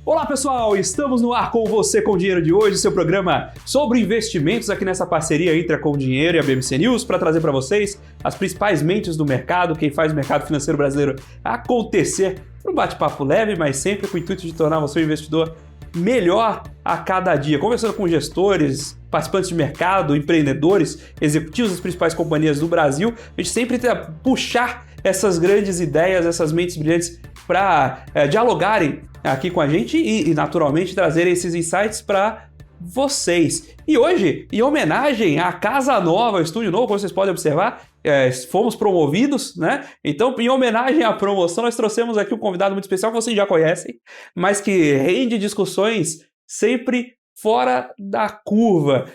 Olá pessoal, estamos no ar com você com o Dinheiro de hoje, seu programa sobre investimentos aqui nessa parceria entre a Com Dinheiro e a BMC News para trazer para vocês as principais mentes do mercado, quem faz o mercado financeiro brasileiro acontecer, um bate-papo leve, mas sempre com o intuito de tornar você um investidor melhor a cada dia, conversando com gestores, participantes de mercado, empreendedores, executivos das principais companhias do Brasil. A gente sempre tenta puxar essas grandes ideias, essas mentes brilhantes para dialogarem aqui com a gente e naturalmente trazer esses insights para vocês. E hoje, em homenagem à Casa Nova, estúdio novo, como vocês podem observar, fomos promovidos, né? Então, em homenagem à promoção, nós trouxemos aqui um convidado muito especial que vocês já conhecem, mas que rende discussões sempre fora da curva.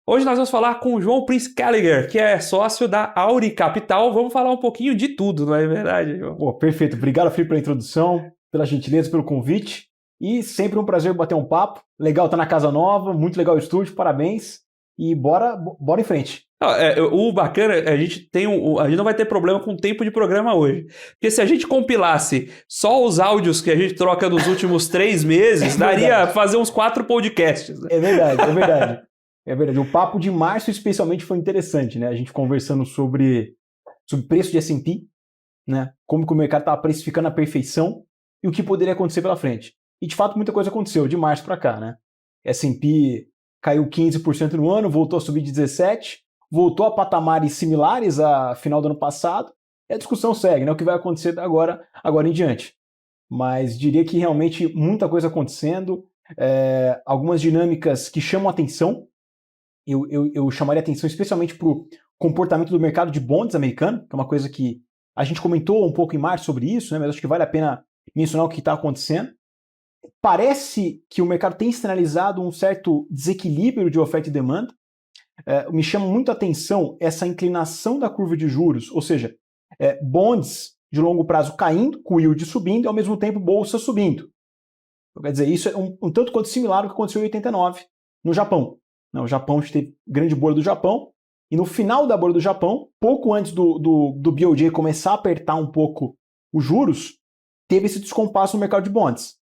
Hoje nós vamos falar com o João Prince Gallagher, que é sócio da Auri Capital. Vamos falar um pouquinho de tudo, não é verdade, João? Pô, perfeito. Obrigado, Felipe, pela introdução, pela gentileza, pelo convite. E sempre um prazer bater um papo. Legal estar na Casa Nova, muito legal o estúdio, parabéns. E bora em frente. O bacana, a gente não vai ter problema com o tempo de programa hoje. Porque se a gente compilasse só os áudios que a gente troca nos últimos 3 meses, daria fazer uns 4 podcasts. Né? É verdade, é verdade. É verdade. O papo de março especialmente foi interessante, né? A gente conversando sobre preço de S&P, né? Como que o mercado estava precificando a perfeição e o que poderia acontecer pela frente. E de fato muita coisa aconteceu de março para cá, né? S&P caiu 15% no ano, voltou a subir de 17%, voltou a patamares similares a final do ano passado, e a discussão segue, né? O que vai acontecer agora em diante. Mas diria que realmente muita coisa acontecendo, algumas dinâmicas que chamam a atenção. Eu chamaria atenção especialmente para o comportamento do mercado de bonds americano, que é uma coisa que a gente comentou um pouco em março sobre isso, né? Mas acho que vale a pena mencionar o que está acontecendo. Parece que o mercado tem sinalizado um certo desequilíbrio de oferta e demanda. Me chama muito a atenção essa inclinação da curva de juros, ou seja, bonds de longo prazo caindo, com o yield subindo e ao mesmo tempo bolsa subindo. Então, quer dizer, isso é um tanto quanto similar ao que aconteceu em 89 no Japão. O Japão, a gente teve grande bolha do Japão, e no final da bolha do Japão, pouco antes do BOJ começar a apertar um pouco os juros, teve esse descompasso no mercado de bonds.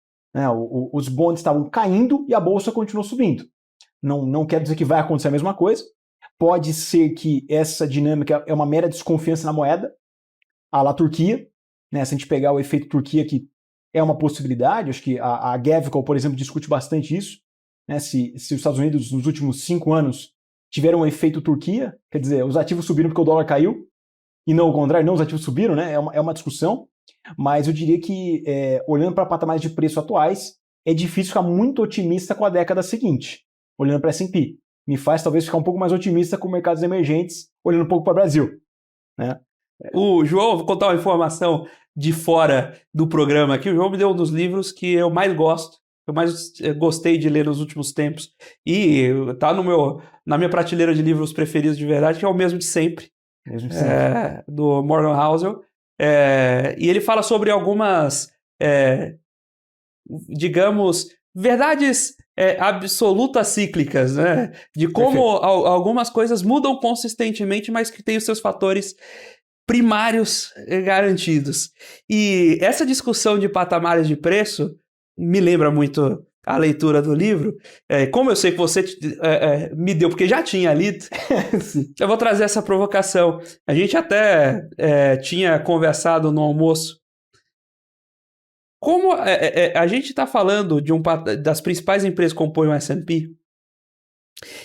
Os bonds estavam caindo e a bolsa continuou subindo. Não quero dizer que vai acontecer a mesma coisa. Pode ser que essa dinâmica é uma mera desconfiança na moeda, à la Turquia. Né? Se a gente pegar o efeito Turquia, que é uma possibilidade, acho que a Gavekal, por exemplo, discute bastante isso. Né, se os Estados Unidos, nos últimos 5 anos, tiveram um efeito Turquia, quer dizer, os ativos subiram porque o dólar caiu, e não o contrário, não os ativos subiram, né, é uma discussão, mas eu diria que, olhando para patamares de preço atuais, é difícil ficar muito otimista com a década seguinte, olhando para S&P. Me faz talvez ficar um pouco mais otimista com mercados emergentes, olhando um pouco para o Brasil. Né? O João, vou contar uma informação de fora do programa aqui, o João me deu um dos livros que eu mais gosto, eu mais gostei de ler nos últimos tempos. E tá na minha prateleira de livros preferidos de verdade, que é o mesmo de sempre. Do Morgan Housel. E ele fala sobre algumas, digamos, verdades absolutas cíclicas, né? De como algumas coisas mudam consistentemente, mas que tem os seus fatores primários garantidos. E essa discussão de patamares de preço me lembra muito a leitura do livro. Como eu sei que você me deu, porque já tinha lido, eu vou trazer essa provocação. A gente até tinha conversado no almoço. Como a gente está falando das principais empresas que compõem o S&P,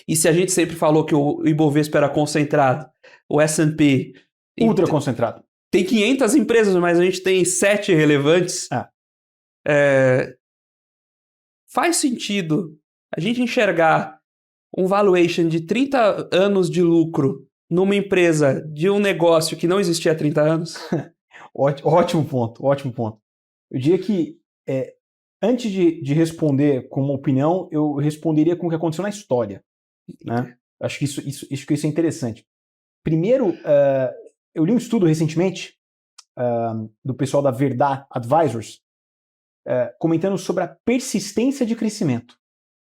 e se a gente sempre falou que o Ibovespa era concentrado, o S&P... Ultra concentrado. Tem 500 empresas, mas a gente tem 7 relevantes. Faz sentido a gente enxergar um valuation de 30 anos de lucro numa empresa de um negócio que não existia há 30 anos? Ótimo ponto. Eu diria que antes de responder com uma opinião, eu responderia com o que aconteceu na história. Né? Acho que isso é interessante. Primeiro, eu li um estudo recentemente do pessoal da Verdad Advisors, comentando sobre a persistência de crescimento.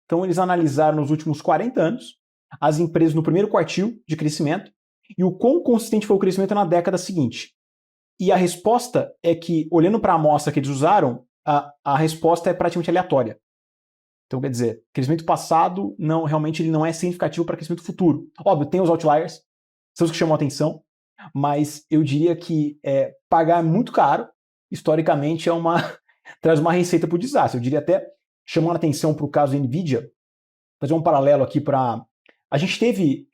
Então, eles analisaram nos últimos 40 anos as empresas no primeiro quartil de crescimento e o quão consistente foi o crescimento na década seguinte. E a resposta é que, olhando para a amostra que eles usaram, a resposta é praticamente aleatória. Então, quer dizer, crescimento passado realmente ele não é significativo para crescimento futuro. Óbvio, tem os outliers, são os que chamam a atenção, mas eu diria que pagar muito caro, historicamente, traz uma receita para o desastre. Eu diria até, chamando a atenção para o caso da NVIDIA, fazer um paralelo aqui para... A gente teve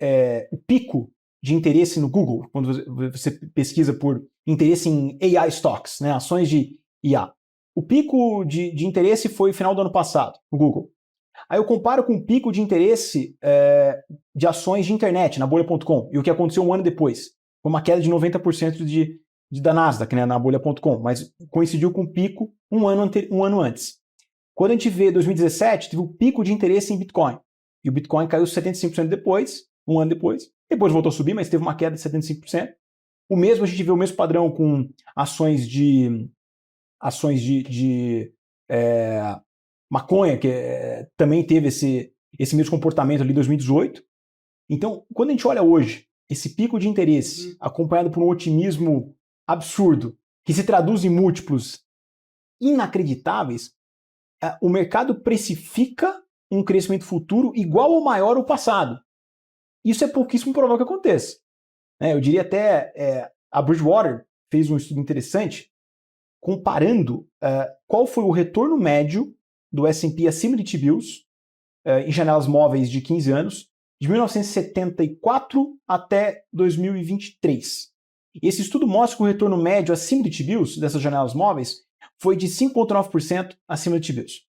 o pico de interesse no Google, quando você pesquisa por interesse em AI stocks, né, ações de IA. O pico de interesse foi no final do ano passado, no Google. Aí eu comparo com o pico de interesse de ações de internet, na Bolha.com, e o que aconteceu um ano depois. Foi uma queda de 90% da Nasdaq, né, na Bolha.com, mas coincidiu com o pico um ano antes. Quando a gente vê 2017, teve o pico de interesse em Bitcoin. E o Bitcoin caiu 75% depois, um ano depois. Depois voltou a subir, mas teve uma queda de 75%. O mesmo, a gente vê o mesmo padrão com ações de maconha, que também teve esse mesmo comportamento ali em 2018. Então, quando a gente olha hoje, esse pico de interesse acompanhado por um otimismo absurdo, que se traduz em múltiplos inacreditáveis, o mercado precifica um crescimento futuro igual ou maior ao passado. Isso é pouquíssimo provável que aconteça. Eu diria até, a Bridgewater fez um estudo interessante comparando qual foi o retorno médio do S&P acima de T-bills em janelas móveis de 15 anos, de 1974 até 2023. Esse estudo mostra que o retorno médio acima de T-bills, dessas janelas móveis, foi de 5,9% acima de T-bills.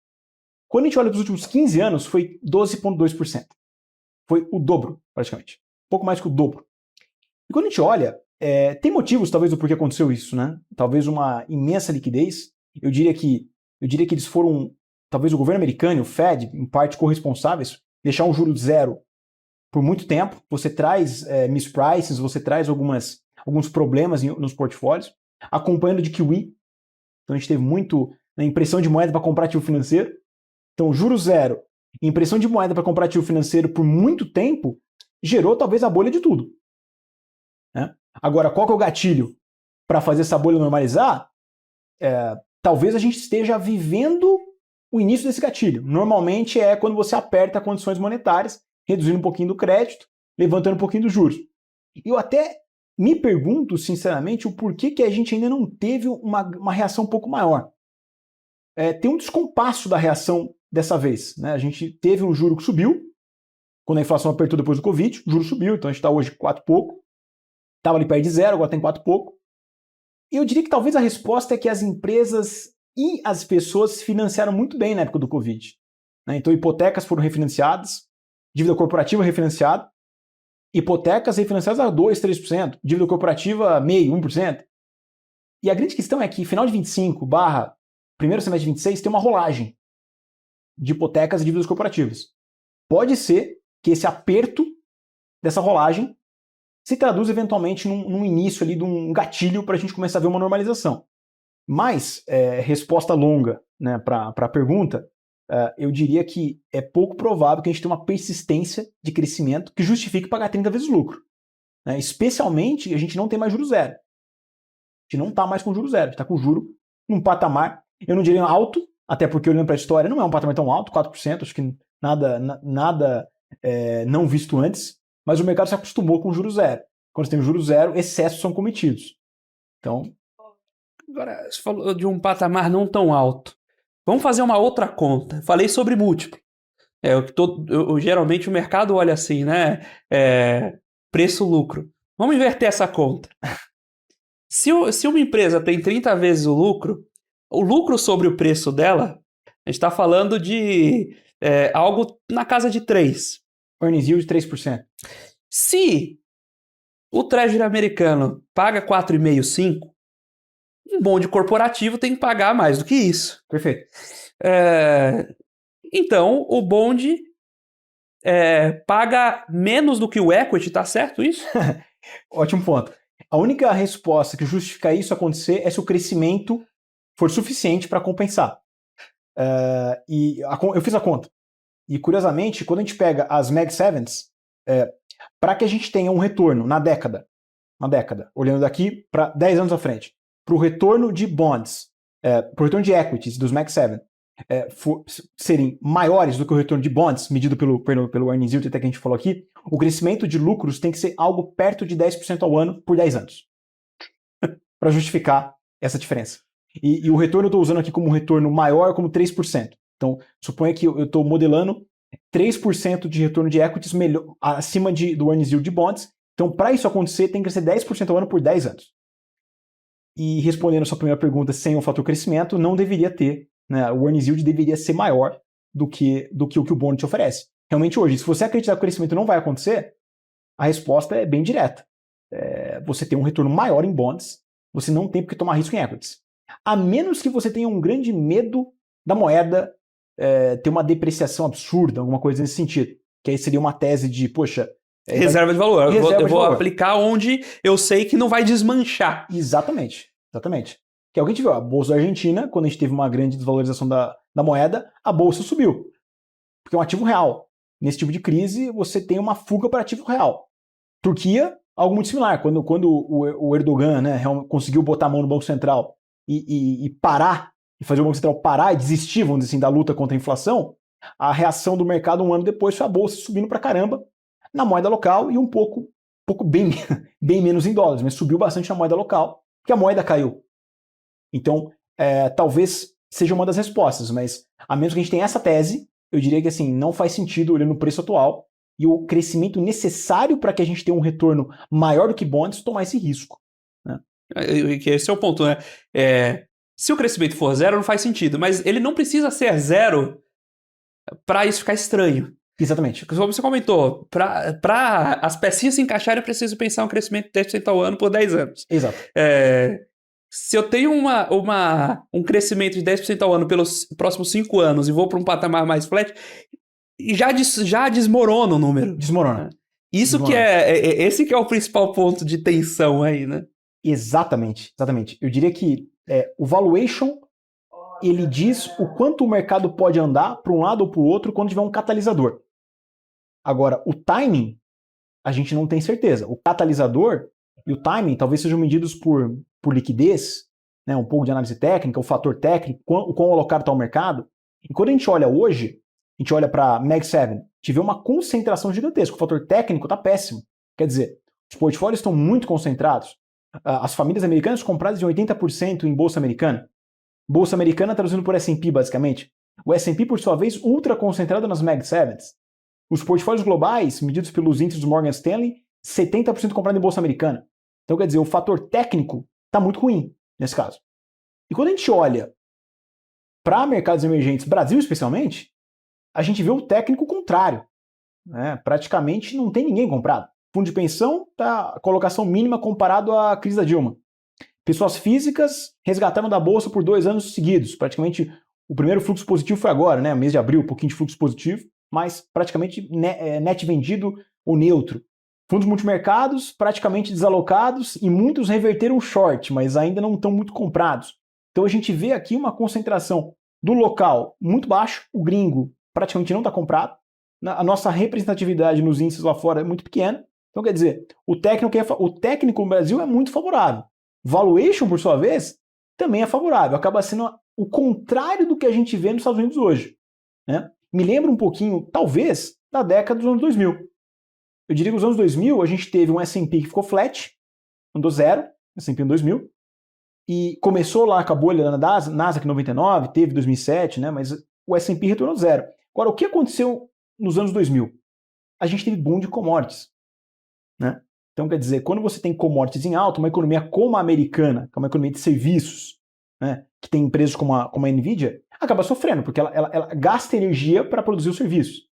Quando a gente olha para os últimos 15 anos, foi 12,2%. Foi o dobro, praticamente. Pouco mais que o dobro. E quando a gente olha, tem motivos, talvez, do porquê aconteceu isso, né? Talvez uma imensa liquidez. Eu diria que eles foram, talvez o governo americano, o Fed, em parte corresponsáveis, deixar um juro zero por muito tempo. Você traz misprices, você traz alguns problemas nos portfólios, acompanhando de QE. Então a gente teve muito impressão de moeda para comprar ativo financeiro. Então, juro zero, impressão de moeda para comprar ativo financeiro por muito tempo, gerou talvez a bolha de tudo. Né? Agora, qual que é o gatilho para fazer essa bolha normalizar? Talvez a gente esteja vivendo o início desse gatilho. Normalmente é quando você aperta condições monetárias, reduzindo um pouquinho do crédito, levantando um pouquinho dos juros. Eu até me pergunto, sinceramente, o porquê que a gente ainda não teve uma reação um pouco maior. Tem um descompasso da reação dessa vez. Né? A gente teve um juro que subiu, quando a inflação apertou depois do Covid, o juro subiu, então a gente está hoje 4 e pouco. Estava ali perto de zero, agora tem 4 e pouco. E eu diria que talvez a resposta é que as empresas e as pessoas se financiaram muito bem na época do Covid. Né? Então hipotecas foram refinanciadas, dívida corporativa refinanciada, hipotecas refinanciadas a 2%, 3%, dívida corporativa 0,5%, 1%. E a grande questão é que final de 25 / primeiro semestre de 26 tem uma rolagem de hipotecas e dívidas corporativas. Pode ser que esse aperto dessa rolagem se traduz eventualmente num início ali de um gatilho para a gente começar a ver uma normalização. Mas, resposta longa, né, para a pergunta, eu diria que é pouco provável que a gente tenha uma persistência de crescimento que justifique pagar 30 vezes lucro. Né? Especialmente, a gente não tem mais juro zero. A gente não está mais com juro zero, a gente está com juro num patamar, eu não diria alto, até porque olhando para a história não é um patamar tão alto, 4%, acho que nada não visto antes, mas o mercado se acostumou com juro zero. Quando você tem juro zero, excessos são cometidos. Então... Agora, você falou de um patamar não tão alto. Vamos fazer uma outra conta. Falei sobre múltiplo. Geralmente o mercado olha assim, né? Preço-lucro. Vamos inverter essa conta. Se uma empresa tem 30 vezes o lucro sobre o preço dela, a gente está falando de algo na casa de 3. Earnings yield de 3%. Se o Treasury americano paga 4,5, 5, um bonde corporativo tem que pagar mais do que isso. Perfeito. Então, o bonde paga menos do que o equity, tá certo isso? Ótimo ponto. A única resposta que justifica isso acontecer é se o crescimento for suficiente para compensar. Eu fiz a conta. E, curiosamente, quando a gente pega as Mag 7s, para que a gente tenha um retorno na década, olhando daqui para 10 anos à frente, para o retorno de bonds, para o retorno de equities dos Mag 7, serem maiores do que o retorno de bonds, medido pelo earnings yield, até que a gente falou aqui, o crescimento de lucros tem que ser algo perto de 10% ao ano por 10 anos. Para justificar essa diferença. E o retorno eu estou usando aqui como um retorno maior, como 3%. Então, suponha que eu estou modelando 3% de retorno de equities acima do earnings yield de bonds. Então, para isso acontecer, tem que crescer 10% ao ano por 10 anos. E respondendo a sua primeira pergunta, sem o fator crescimento, não deveria ter, né, o earnings yield deveria ser maior do que o que o bond te oferece. Realmente hoje, se você acreditar que o crescimento não vai acontecer, a resposta é bem direta. Você tem um retorno maior em bonds, você não tem por que tomar risco em equities. A menos que você tenha um grande medo da moeda ter uma depreciação absurda, alguma coisa nesse sentido. Que aí seria uma tese de, poxa... reserva de valor. Eu vou aplicar onde eu sei que não vai desmanchar. Exatamente. Que é o que a gente viu. A Bolsa da Argentina, quando a gente teve uma grande desvalorização da moeda, a Bolsa subiu. Porque é um ativo real. Nesse tipo de crise, você tem uma fuga para ativo real. Turquia, algo muito similar. Quando o Erdogan, né, conseguiu botar a mão no Banco Central e parar, e fazer o Banco Central parar e desistir, vamos dizer assim, da luta contra a inflação, a reação do mercado um ano depois foi a Bolsa subindo pra caramba na moeda local e um pouco bem menos em dólares, mas subiu bastante na moeda local, porque a moeda caiu. Então, talvez seja uma das respostas, mas a menos que a gente tenha essa tese, eu diria que assim, não faz sentido olhando o preço atual e o crescimento necessário para que a gente tenha um retorno maior do que bonds, tomar esse risco. Né? Esse é o ponto, né? Se o crescimento for zero, não faz sentido, mas ele não precisa ser zero para isso ficar estranho. Exatamente. Como você comentou, para as pecinhas se encaixarem, eu preciso pensar um crescimento de 10% ao ano por 10 anos. Exato. Se eu tenho um crescimento de 10% ao ano pelos próximos 5 anos e vou para um patamar mais flat, já desmorona o número. Desmorona. Esse que é o principal ponto de tensão aí, né? Exatamente. Eu diria que o valuation, ele diz o quanto o mercado pode andar para um lado ou para o outro quando tiver um catalisador. Agora, o timing, a gente não tem certeza. O catalisador e o timing talvez sejam medidos por liquidez, né, um pouco de análise técnica, o fator técnico, o quão alocado está o mercado. E quando a gente olha hoje, a gente olha para Mag 7, a gente vê uma concentração gigantesca. O fator técnico está péssimo. Quer dizer, os portfólios estão muito concentrados. As famílias americanas compradas de 80% em bolsa americana. Bolsa americana traduzindo por S&P, basicamente. O S&P, por sua vez, ultra concentrado nas Mag 7s. Os portfólios globais, medidos pelos índices do Morgan Stanley, 70% comprado em bolsa americana. Então, quer dizer, o fator técnico está muito ruim, nesse caso. E quando a gente olha para mercados emergentes, Brasil especialmente, a gente vê o técnico contrário. Né? Praticamente não tem ninguém comprado. Fundo de pensão está a colocação mínima comparado à crise da Dilma. Pessoas físicas resgataram da bolsa por 2 anos seguidos. Praticamente o primeiro fluxo positivo foi agora, né? Mês de abril, um pouquinho de fluxo positivo, mas praticamente net vendido ou neutro. Fundos multimercados praticamente desalocados e muitos reverteram short, mas ainda não estão muito comprados. Então a gente vê aqui uma concentração do local muito baixo, o gringo praticamente não está comprado, a nossa representatividade nos índices lá fora é muito pequena. Então quer dizer, o técnico no Brasil é muito favorável. Valuation, por sua vez, também é favorável. Acaba sendo o contrário do que a gente vê nos Estados Unidos hoje. Né? Me lembra um pouquinho, talvez, da década dos anos 2000. Eu diria que nos anos 2000 a gente teve um S&P que ficou flat, andou zero, S&P em 2000, e começou lá com a bolha da Nasdaq em 99, teve 2007, né? Mas o S&P retornou zero. Agora, o que aconteceu nos anos 2000? A gente teve boom de commodities. Né? Então, quer dizer, quando você tem commodities em alta, uma economia como a americana, que é uma economia de serviços, né, que tem empresas como a Nvidia, acaba sofrendo, porque ela gasta energia para produzir os serviços.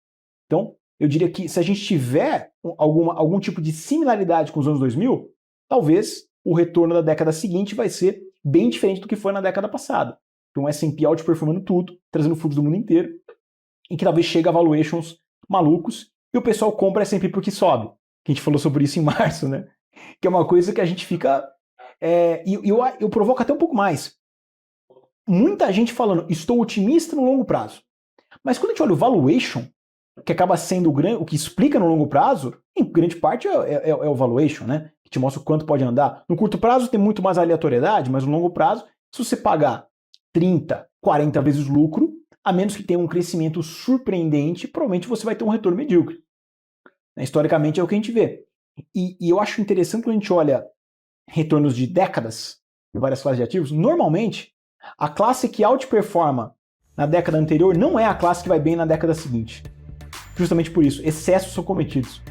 Então, eu diria que se a gente tiver algum tipo de similaridade com os anos 2000, talvez o retorno da década seguinte vai ser bem diferente do que foi na década passada. Então, o S&P outperformando tudo, trazendo fundos do mundo inteiro, e que talvez chegue a valuations malucos, e o pessoal compra S&P porque sobe. Que a gente falou sobre isso em março, né? Que é uma coisa que a gente fica... eu provoco até um pouco mais. Muita gente falando, estou otimista no longo prazo. Mas quando a gente olha o valuation, que acaba sendo o que explica no longo prazo, em grande parte é o valuation, né? Que te mostra o quanto pode andar. No curto prazo tem muito mais aleatoriedade, mas no longo prazo, se você pagar 30, 40 vezes lucro, a menos que tenha um crescimento surpreendente, provavelmente você vai ter um retorno medíocre. Historicamente é o que a gente vê. E eu acho interessante quando a gente olha retornos de décadas em várias classes de ativos, normalmente a classe que outperforma na década anterior não é a classe que vai bem na década seguinte. Justamente por isso, excessos são cometidos.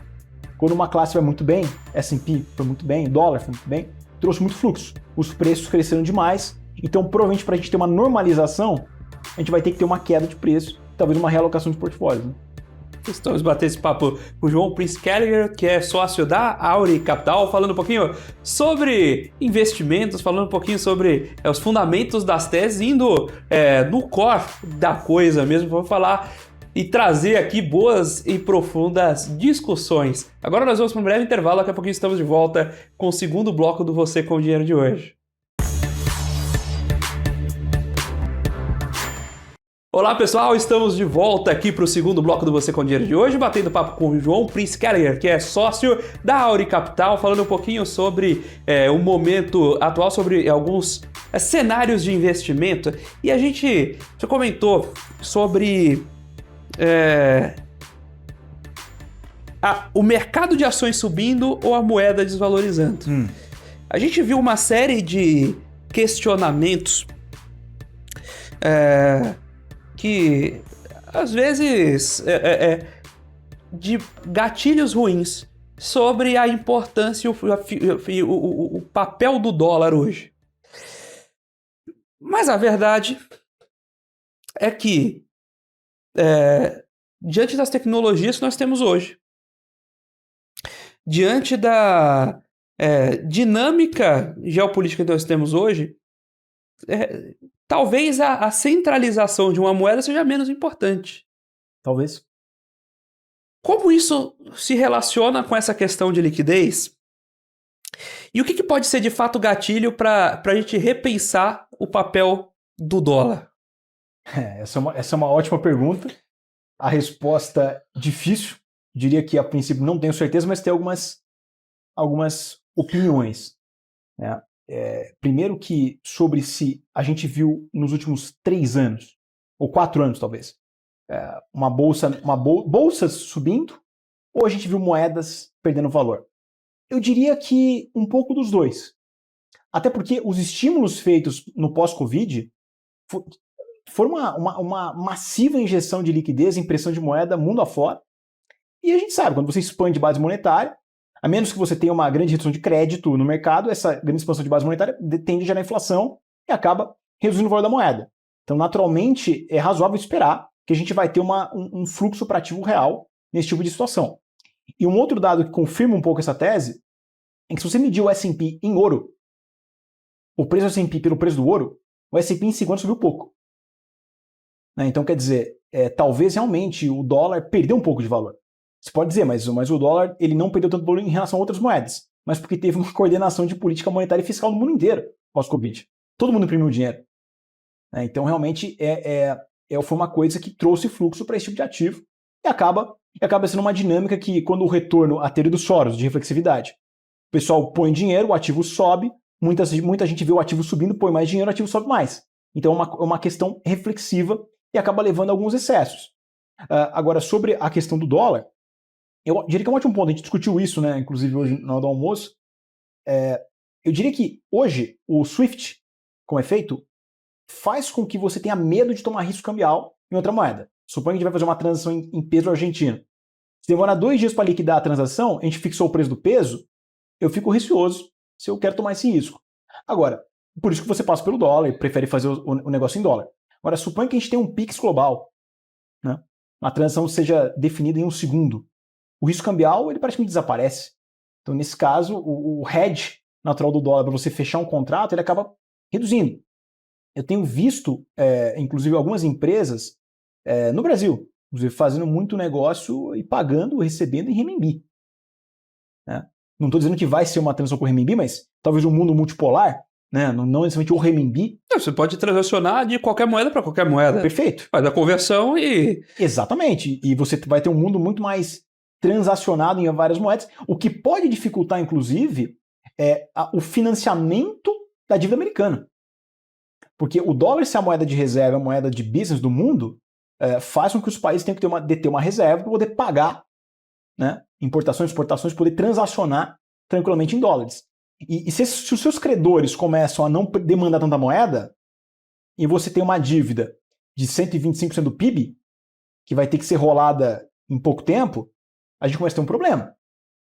Quando uma classe vai muito bem, S&P foi muito bem, dólar foi muito bem, trouxe muito fluxo. Os preços cresceram demais, então provavelmente para a gente ter uma normalização, a gente vai ter que ter uma queda de preço, talvez uma realocação de portfólio. Né? Estamos batendo esse papo com o João Prince Kelliher, que é sócio da Auri Capital, falando um pouquinho sobre investimentos, falando um pouquinho sobre os fundamentos das teses, indo no core da coisa mesmo, vamos falar e trazer aqui boas e profundas discussões. Agora nós vamos para um breve intervalo, daqui a pouquinho estamos de volta com o segundo bloco do Você com o Dinheiro de hoje. Olá pessoal, estamos de volta aqui para o segundo bloco do Você com Dinheiro de hoje, batendo papo com o João Prince Kelliher, que é sócio da Auri Capital, falando um pouquinho sobre o momento atual, sobre alguns cenários de investimento. E a gente já comentou sobre o mercado de ações subindo ou a moeda desvalorizando. A gente viu uma série de questionamentos que, às vezes, de gatilhos ruins sobre a importância e o papel do dólar hoje. Mas a verdade é que, diante das tecnologias que nós temos hoje, diante da dinâmica geopolítica que nós temos hoje, talvez a centralização de uma moeda seja menos importante. Talvez. Como isso se relaciona com essa questão de liquidez? E o que pode ser de fato gatilho para a gente repensar o papel do dólar? Essa é uma ótima pergunta. A resposta difícil. Diria que a princípio não tenho certeza, mas tem algumas opiniões. Né? Primeiro que sobre se a gente viu nos últimos 3 anos, ou 4 anos talvez, bolsas subindo, ou a gente viu moedas perdendo valor. Eu diria que um pouco dos dois. Até porque os estímulos feitos no pós-Covid foram uma massiva injeção de liquidez, impressão de moeda mundo afora. E a gente sabe, quando você expande base monetária, a menos que você tenha uma grande redução de crédito no mercado, essa grande expansão de base monetária tende a gerar inflação e acaba reduzindo o valor da moeda. Então, naturalmente, é razoável esperar que a gente vai ter um fluxo para ativo real nesse tipo de situação. E um outro dado que confirma um pouco essa tese é que se você medir o S&P em ouro, o preço do S&P pelo preço do ouro, o S&P em 5 anos subiu pouco. Então, quer dizer, talvez realmente o dólar perdeu um pouco de valor. Você pode dizer, mas o dólar ele não perdeu tanto valor em relação a outras moedas, mas porque teve uma coordenação de política monetária e fiscal no mundo inteiro pós-Covid. Todo mundo imprimiu dinheiro. Então, realmente, foi uma coisa que trouxe fluxo para esse tipo de ativo e acaba sendo uma dinâmica que, quando o retorno, a teoria dos Soros, de reflexividade, o pessoal põe dinheiro, o ativo sobe, muita gente vê o ativo subindo, põe mais dinheiro, o ativo sobe mais. Então, é uma questão reflexiva e acaba levando a alguns excessos. Agora, sobre a questão do dólar, eu diria que é um ótimo ponto, a gente discutiu isso, né, inclusive hoje na hora do almoço. Eu diria que hoje o SWIFT, como é feito, faz com que você tenha medo de tomar risco cambial em outra moeda. Suponha que a gente vai fazer uma transação em peso argentino. Se demorar 2 dias para liquidar a transação, a gente fixou o preço do peso, eu fico receoso se eu quero tomar esse risco. Agora, por isso que você passa pelo dólar e prefere fazer o negócio em dólar. Agora, suponha que a gente tenha um PIX global, né? Uma transação seja definida em 1 segundo. O risco cambial, ele praticamente desaparece. Então, nesse caso, o hedge natural do dólar para você fechar um contrato, ele acaba reduzindo. Eu tenho visto, inclusive, algumas empresas no Brasil, inclusive, fazendo muito negócio e pagando, recebendo em renminbi. Né? Não estou dizendo que vai ser uma transação com renminbi, mas talvez um mundo multipolar, né? Não necessariamente o renminbi. Você pode transacionar de qualquer moeda para qualquer moeda. Perfeito. Faz a conversão e... Exatamente. E você vai ter um mundo muito mais transacionado em várias moedas, o que pode dificultar, inclusive, o financiamento da dívida americana. Porque o dólar ser a moeda de reserva, a moeda de business do mundo, faz com que os países tenham que ter uma reserva para poder pagar, né, importações, exportações, poder transacionar tranquilamente em dólares. E se os seus credores começam a não demandar tanta moeda, e você tem uma dívida de 125% do PIB, que vai ter que ser rolada em pouco tempo, a gente começa a ter um problema.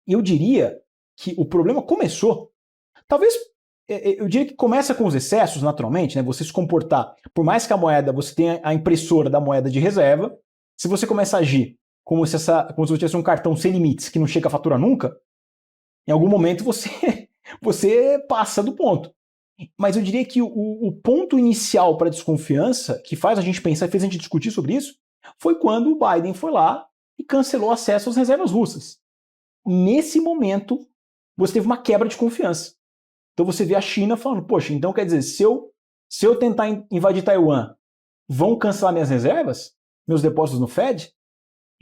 E eu diria que o problema começou, talvez, eu diria que começa com os excessos, naturalmente, né? Você se comportar, por mais que a moeda, você tenha a impressora da moeda de reserva, se você começa a agir como se você tivesse um cartão sem limites, que não chega a fatura nunca, em algum momento você passa do ponto. Mas eu diria que o ponto inicial para a desconfiança, que faz a gente pensar e fez a gente discutir sobre isso, foi quando o Biden foi lá e cancelou acesso às reservas russas. Nesse momento, você teve uma quebra de confiança. Então você vê a China falando, poxa, então quer dizer, se eu tentar invadir Taiwan, vão cancelar minhas reservas? Meus depósitos no Fed?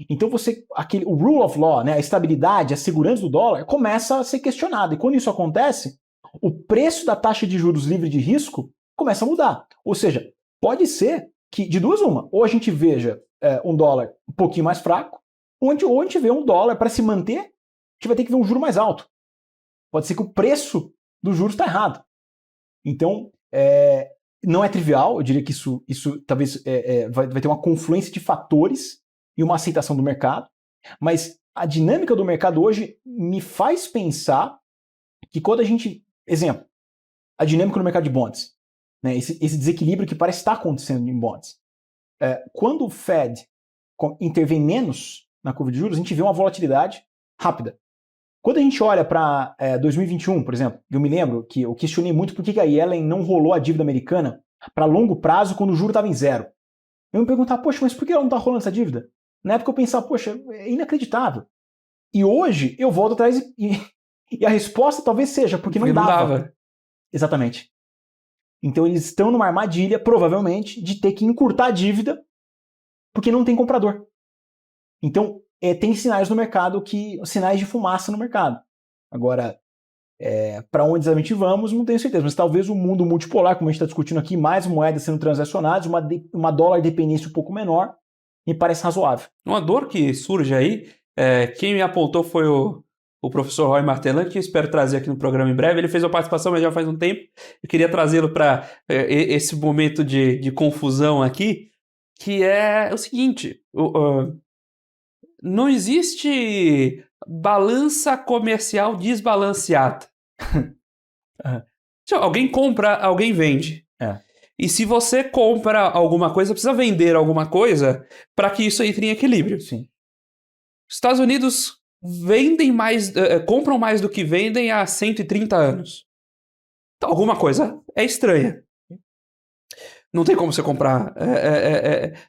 Então o rule of law, né, a estabilidade, a segurança do dólar, começa a ser questionada. E quando isso acontece, o preço da taxa de juros livre de risco começa a mudar. Ou seja, pode ser que, de duas uma, ou a gente veja um dólar um pouquinho mais fraco, ou a gente vê um dólar, para se manter, a gente vai ter que ver um juro mais alto. Pode ser que o preço dos juros está errado. Então, não é trivial, eu diria que isso talvez vai ter uma confluência de fatores e uma aceitação do mercado, mas a dinâmica do mercado hoje me faz pensar que quando a gente... Exemplo, a dinâmica no mercado de bonds, né, esse desequilíbrio que parece estar acontecendo em bonds. Quando o Fed intervém menos na curva de juros, a gente vê uma volatilidade rápida. Quando a gente olha para 2021, por exemplo, eu me lembro que eu questionei muito por que a Yellen não rolou a dívida americana para longo prazo quando o juro estava em zero. Eu me perguntava, poxa, mas por que ela não está rolando essa dívida? Na época eu pensava, poxa, é inacreditável. E hoje eu volto atrás e a resposta talvez seja porque não dava. Exatamente. Então eles estão numa armadilha, provavelmente, de ter que encurtar a dívida porque não tem comprador. Então, tem sinais no mercado, sinais de fumaça no mercado. Agora, para onde exatamente vamos, não tenho certeza. Mas talvez o mundo multipolar, como a gente está discutindo aqui, mais moedas sendo transacionadas, uma dólar dependência um pouco menor, me parece razoável. Uma dor que surge aí, quem me apontou foi o professor Roy Martelan, que eu espero trazer aqui no programa em breve. Ele fez uma participação, mas já faz um tempo. Eu queria trazê-lo para esse momento de confusão aqui, que é o seguinte... não existe balança comercial desbalanceada. Alguém compra, alguém vende. E se você compra alguma coisa, precisa vender alguma coisa para que isso entre em equilíbrio. Sim. Os Estados Unidos compram mais do que vendem há 130 anos. Então, alguma coisa é estranha. Não tem como você comprar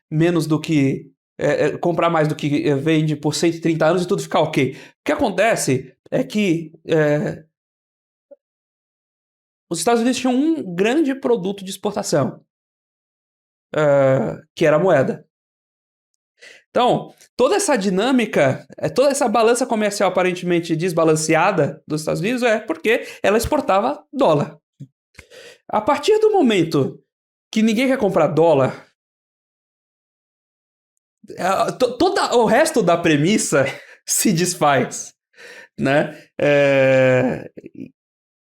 menos do que... comprar mais do que vende por 130 anos e tudo ficar ok. O que acontece é que os Estados Unidos tinham um grande produto de exportação, que era a moeda. Então, toda essa dinâmica, toda essa balança comercial aparentemente desbalanceada dos Estados Unidos é porque ela exportava dólar. A partir do momento que ninguém quer comprar dólar, todo o resto da premissa se desfaz, né?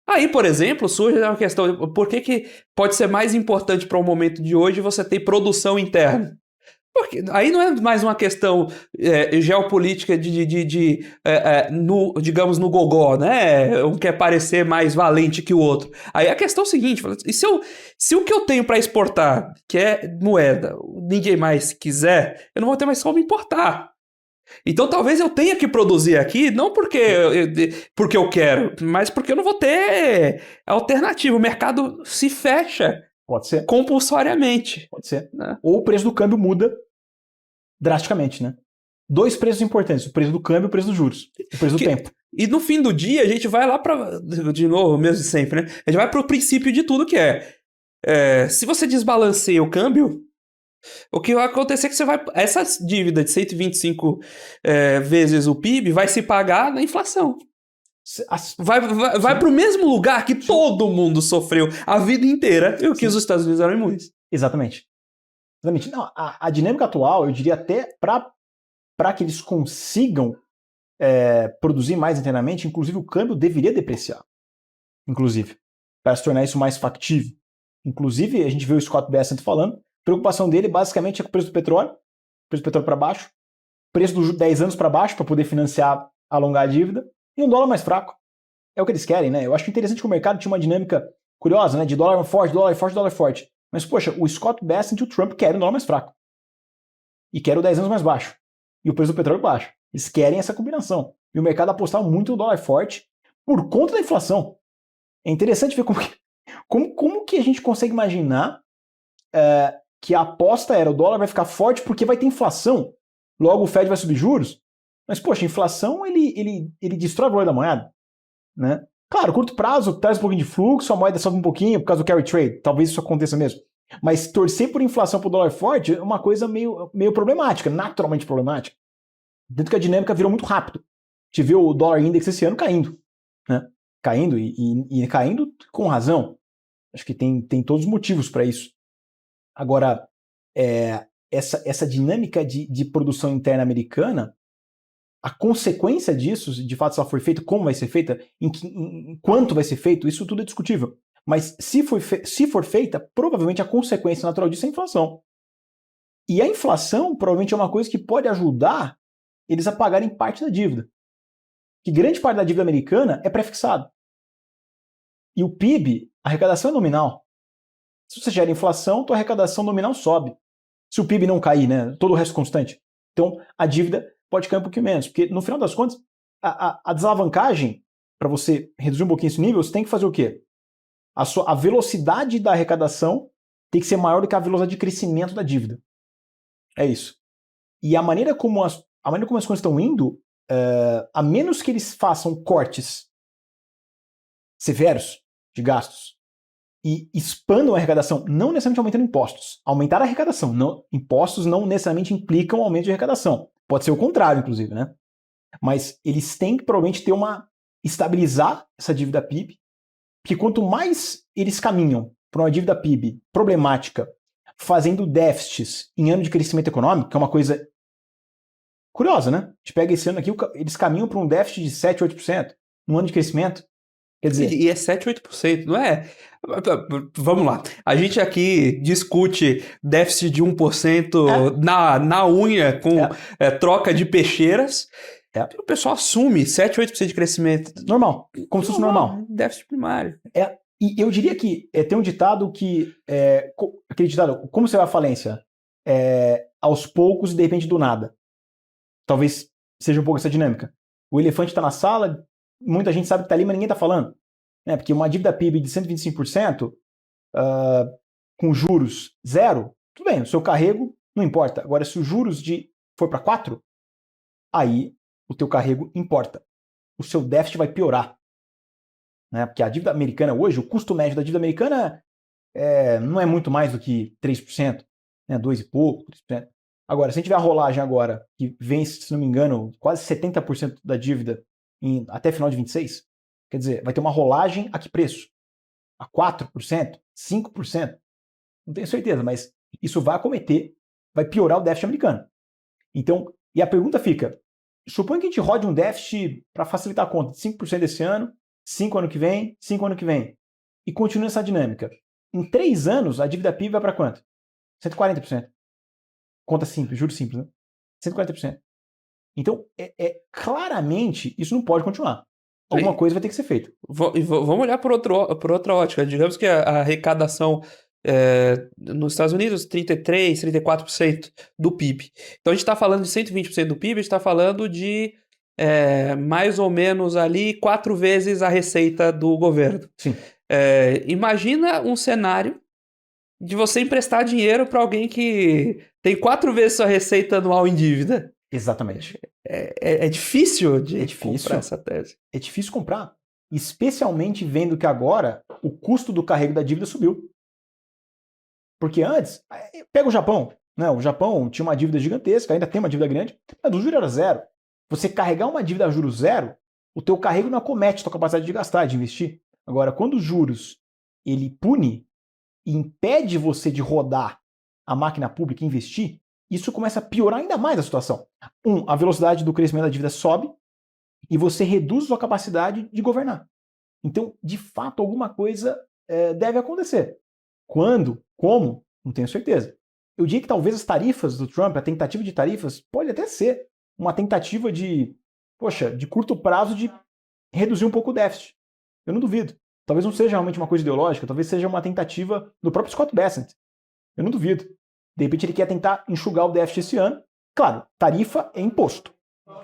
Aí, por exemplo, surge uma questão, por que pode ser mais importante para o momento de hoje você ter produção interna? Porque aí não é mais uma questão geopolítica digamos, no gogó, né? Um quer parecer mais valente que o outro. Aí a questão é o seguinte, e se o que eu tenho para exportar, que é moeda, ninguém mais quiser, eu não vou ter mais como importar. Então talvez eu tenha que produzir aqui, não porque eu quero, mas porque eu não vou ter alternativa. O mercado se fecha. Pode ser. Compulsoriamente. Pode ser. Né? Ou o preço do câmbio muda drasticamente, né? Dois preços importantes, o preço do câmbio e o preço dos juros, o preço do tempo. E no fim do dia, a gente vai lá para, de novo, mesmo de sempre, né? A gente vai para o princípio de tudo que se você desbalanceia o câmbio, o que vai acontecer é que essa dívida de 125 vezes o PIB vai se pagar na inflação. Vai para o mesmo lugar que todo mundo sofreu a vida inteira e o que os Estados Unidos eram imunes. Exatamente. Não, a dinâmica atual, eu diria até para que eles consigam produzir mais internamente, inclusive o câmbio deveria depreciar. Inclusive, para se tornar isso mais factível. Inclusive, a gente vê o Scott Bessent falando, a preocupação dele basicamente é com o preço do petróleo para baixo, preço dos 10 anos para baixo, para poder financiar, alongar a dívida, e um dólar mais fraco. É o que eles querem, né? Eu acho interessante que o mercado tinha uma dinâmica curiosa, né? De dólar forte, dólar forte, dólar forte. Mas, poxa, o Scott Bessent e o Trump querem um dólar mais fraco. E querem o 10 anos mais baixo. E o preço do petróleo baixo. Eles querem essa combinação. E o mercado apostava muito no dólar forte por conta da inflação. É interessante ver como que a gente consegue imaginar que a aposta era o dólar vai ficar forte porque vai ter inflação. Logo o Fed vai subir juros. Mas, poxa, a inflação ele destrói o valor da moeda. Né? Claro, curto prazo traz um pouquinho de fluxo, a moeda sobe um pouquinho por causa do carry trade. Talvez isso aconteça mesmo. Mas torcer por inflação para o dólar forte é uma coisa meio problemática, naturalmente problemática. Tanto que a dinâmica virou muito rápido. A gente viu o dólar index esse ano caindo. Né? Caindo e caindo com razão. Acho que tem todos os motivos para isso. Agora, essa dinâmica de produção interna americana, a consequência disso, de fato, se ela for feita, como vai ser feita, em quanto vai ser feito, isso tudo é discutível. Mas se for feita, provavelmente a consequência natural disso é a inflação. E a inflação provavelmente é uma coisa que pode ajudar eles a pagarem parte da dívida. Que grande parte da dívida americana é pré-fixado. E o PIB, a arrecadação é nominal. Se você gera inflação, tua arrecadação nominal sobe. Se o PIB não cair, né, todo o resto constante. Então, a dívida pode cair um pouquinho menos. Porque, no final das contas, a desalavancagem, para você reduzir um pouquinho esse nível, você tem que fazer o quê? A velocidade da arrecadação tem que ser maior do que a velocidade de crescimento da dívida. É isso. E a maneira como as coisas estão indo, a menos que eles façam cortes severos de gastos e expandam a arrecadação, não necessariamente aumentando impostos. Aumentar a arrecadação. Impostos não necessariamente implicam aumento de arrecadação. Pode ser o contrário, inclusive, né? Mas eles têm que provavelmente estabilizar essa dívida PIB, porque quanto mais eles caminham para uma dívida PIB problemática, fazendo déficits em ano de crescimento econômico, que é uma coisa curiosa, né? A gente pega esse ano aqui, eles caminham para um déficit de 7, 8% no ano de crescimento. Quer dizer... E é 7, 8%, não é? Vamos lá. A gente aqui discute déficit de 1% na unha com troca de peixeiras. O pessoal assume 7, 8% de crescimento. Normal, como se fosse normal. Déficit primário. E eu diria que tem um ditado que... aquele ditado, como você vai à falência? Aos poucos e de repente do nada. Talvez seja um pouco essa dinâmica. O elefante está na sala, muita gente sabe que está ali, mas ninguém está falando. Né? Porque uma dívida PIB de 125%, com juros zero, tudo bem, o seu carrego não importa. Agora, se os juros for para 4, aí o teu carrego importa. O seu déficit vai piorar. Né? Porque a dívida americana hoje, o custo médio da dívida americana não é muito mais do que 3%, né? 2 e pouco, 3%. Agora, se a gente tiver a rolagem agora, que vem, se não me engano, quase 70% da dívida até final de 26, quer dizer, vai ter uma rolagem a que preço? A 4%? 5%? Não tenho certeza, mas isso vai piorar o déficit americano. Então, e a pergunta fica, suponha que a gente rode um déficit para facilitar a conta de 5% desse ano, 5% ano que vem, 5% ano que vem, e continua essa dinâmica. Em 3 anos, a dívida PIB vai para quanto? 140%. Conta simples, juros simples, né? 140%. Então, claramente, isso não pode continuar. Alguma coisa vai ter que ser feita. Vamos olhar por outra ótica. Digamos que a arrecadação nos Estados Unidos, 33%, 34% do PIB. Então, a gente está falando de 120% do PIB, a gente está falando de mais ou menos ali 4 vezes a receita do governo. Sim. Imagina um cenário de você emprestar dinheiro para alguém que tem 4 vezes sua receita anual em dívida. Exatamente. É difícil comprar essa tese. É difícil comprar, especialmente vendo que agora o custo do carrego da dívida subiu. Porque antes, pega o Japão, né? O Japão tinha uma dívida gigantesca, ainda tem uma dívida grande, mas o juro era zero. Você carregar uma dívida a juros zero o teu carrego não acomete a tua capacidade de gastar, de investir. Agora, quando os juros ele pune e impede você de rodar a máquina pública e investir, isso começa a piorar ainda mais a situação. A velocidade do crescimento da dívida sobe e você reduz a sua capacidade de governar. Então, de fato, alguma coisa deve acontecer. Quando? Como? Não tenho certeza. Eu diria que talvez as tarifas do Trump, a tentativa de tarifas, pode até ser uma tentativa de curto prazo de reduzir um pouco o déficit. Eu não duvido. Talvez não seja realmente uma coisa ideológica, talvez seja uma tentativa do próprio Scott Bessent. Eu não duvido. De repente ele quer tentar enxugar o déficit esse ano. Claro, tarifa é imposto.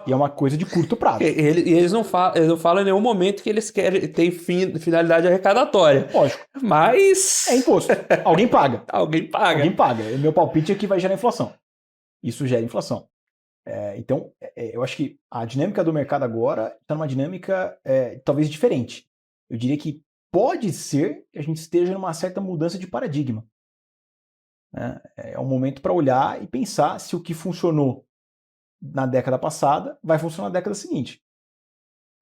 E é uma coisa de curto prazo. Eles não falam em nenhum momento que eles têm finalidade arrecadatória. Lógico. Mas... é imposto. Alguém paga. Alguém paga. Alguém paga. O meu palpite é que vai gerar inflação. Isso gera inflação. Então, eu acho que a dinâmica do mercado agora está numa dinâmica talvez diferente. Eu diria que pode ser que a gente esteja numa certa mudança de paradigma. É um momento para olhar e pensar se o que funcionou na década passada vai funcionar na década seguinte.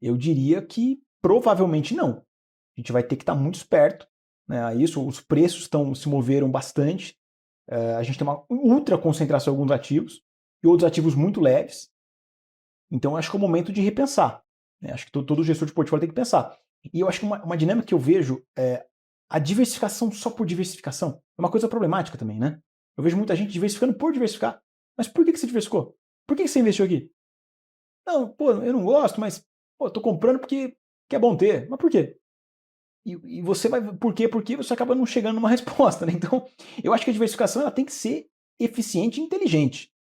Eu diria que provavelmente não. A gente vai ter que estar muito esperto, né, a isso. Os preços se moveram bastante. A gente tem uma ultra concentração em alguns ativos e outros ativos muito leves. Então acho que é o momento de repensar. Né? Acho que todo gestor de portfólio tem que pensar. E eu acho que uma dinâmica que eu vejo é a diversificação só por diversificação. É uma coisa problemática também, né? Eu vejo muita gente diversificando por diversificar. Mas por que você diversificou? Por que você investiu aqui? Não, eu não gosto, mas eu tô comprando porque é bom ter. Mas por quê? E você vai... Por quê? Porque você acaba não chegando numa resposta, né? Então, eu acho que a diversificação ela tem que ser eficiente e inteligente,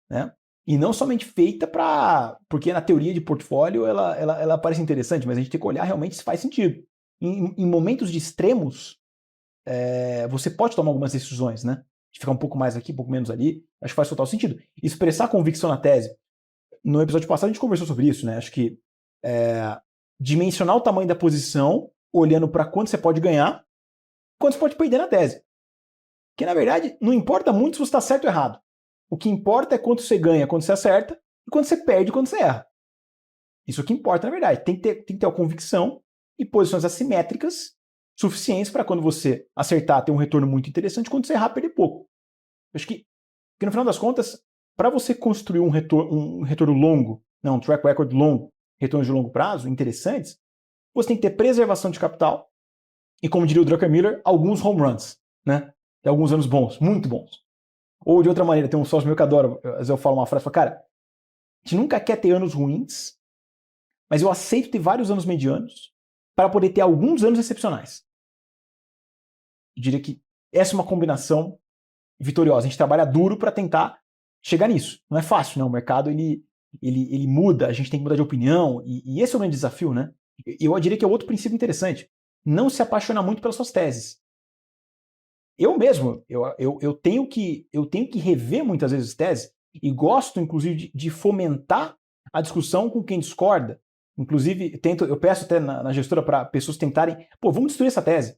né? E não somente feita porque na teoria de portfólio ela parece interessante, mas a gente tem que olhar realmente se faz sentido. Em momentos de extremos, você pode tomar algumas decisões, né? De ficar um pouco mais aqui, um pouco menos ali. Acho que faz total sentido. Expressar convicção na tese. No episódio passado a gente conversou sobre isso, né? Acho que dimensionar o tamanho da posição, olhando para quanto você pode ganhar, quanto você pode perder na tese. Que na verdade não importa muito se você está certo ou errado. O que importa é quanto você ganha quando você acerta e quanto você perde quando você erra. Isso é o que importa, na verdade. Tem que ter a convicção e posições assimétricas suficientes para quando você acertar ter um retorno muito interessante, quando você errar, perder pouco. Eu acho que no final das contas, para você construir um retorno longo, um track record longo, retornos de longo prazo interessantes, você tem que ter preservação de capital e, como diria o Druckenmiller, alguns home runs, né? E alguns anos bons, muito bons. Ou de outra maneira, tem um sócio meu que adora, às vezes eu falo uma frase, cara, a gente nunca quer ter anos ruins, mas eu aceito ter vários anos medianos para poder ter alguns anos excepcionais. Eu diria que essa é uma combinação vitoriosa. A gente trabalha duro para tentar chegar nisso. Não é fácil, né? O mercado ele muda, a gente tem que mudar de opinião, e esse é o grande desafio, né? Eu diria que é outro princípio interessante. Não se apaixonar muito pelas suas teses. Eu mesmo, eu tenho que rever muitas vezes teses, e gosto, inclusive, de fomentar a discussão com quem discorda. Inclusive, eu peço até na gestora para pessoas tentarem, vamos destruir essa tese.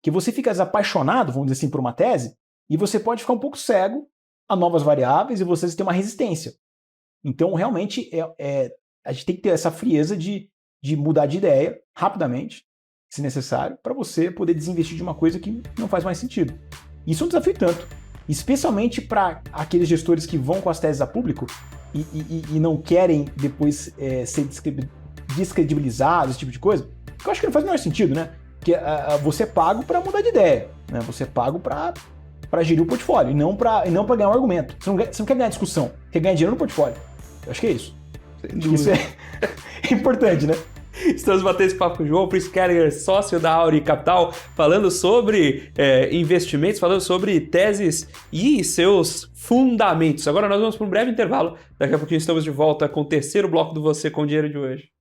Que você fica desapaixonado, vamos dizer assim, por uma tese, e você pode ficar um pouco cego a novas variáveis e você tem uma resistência. Então, realmente, a gente tem que ter essa frieza de mudar de ideia rapidamente, se necessário, para você poder desinvestir de uma coisa que não faz mais sentido. Isso é um desafio tanto, especialmente para aqueles gestores que vão com as teses a público e não querem depois ser descredibilizados, esse tipo de coisa, que eu acho que não faz o menor sentido, né? Porque você é pago para mudar de ideia, né? Você é pago para gerir o portfólio e não para ganhar um argumento. Você não quer ganhar discussão, quer ganhar dinheiro no portfólio. Eu acho que é isso. Isso é importante, né? Estamos batendo esse papo com o João Pritzker, sócio da Auri Capital, falando sobre investimentos, falando sobre teses e seus fundamentos. Agora nós vamos para um breve intervalo. Daqui a pouquinho estamos de volta com o terceiro bloco do Você com Dinheiro de hoje.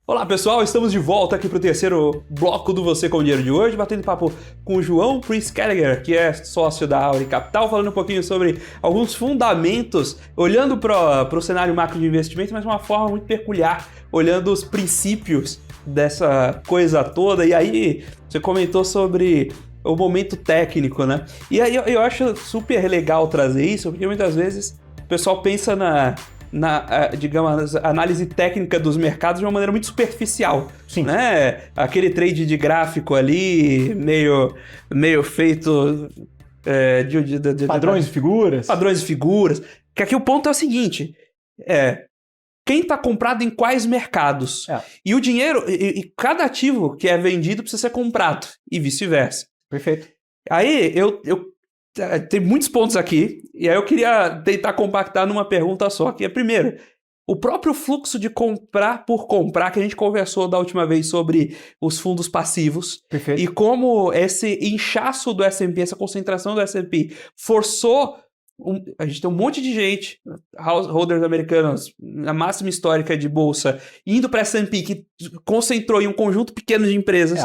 Olá pessoal, estamos de volta aqui para o terceiro bloco do Você com Dinheiro de hoje, batendo papo com o João Pritzker, que é sócio da Auri Capital, falando um pouquinho sobre alguns fundamentos, olhando para o cenário macro de investimento, mas de uma forma muito peculiar, olhando os princípios dessa coisa toda. E aí você comentou sobre o momento técnico, né? E aí eu acho super legal trazer isso, porque muitas vezes o pessoal pensa digamos, análise técnica dos mercados de uma maneira muito superficial. Sim. Né? Aquele trade de gráfico ali, meio feito... Padrões e figuras. Padrões e figuras. Que aqui o ponto é o seguinte, quem está comprado em quais mercados? E o dinheiro, e cada ativo que é vendido precisa ser comprado, e vice-versa. Perfeito. Aí, tem muitos pontos aqui, e aí eu queria tentar compactar numa pergunta só, que é, primeiro, o próprio fluxo de comprar por comprar, que a gente conversou da última vez sobre os fundos passivos, Perfeito. e como esse inchaço do S&P, essa concentração do S&P, forçou... a gente tem um monte de gente, holders americanos, na máxima histórica de bolsa, indo para S&P, que concentrou em um conjunto pequeno de empresas.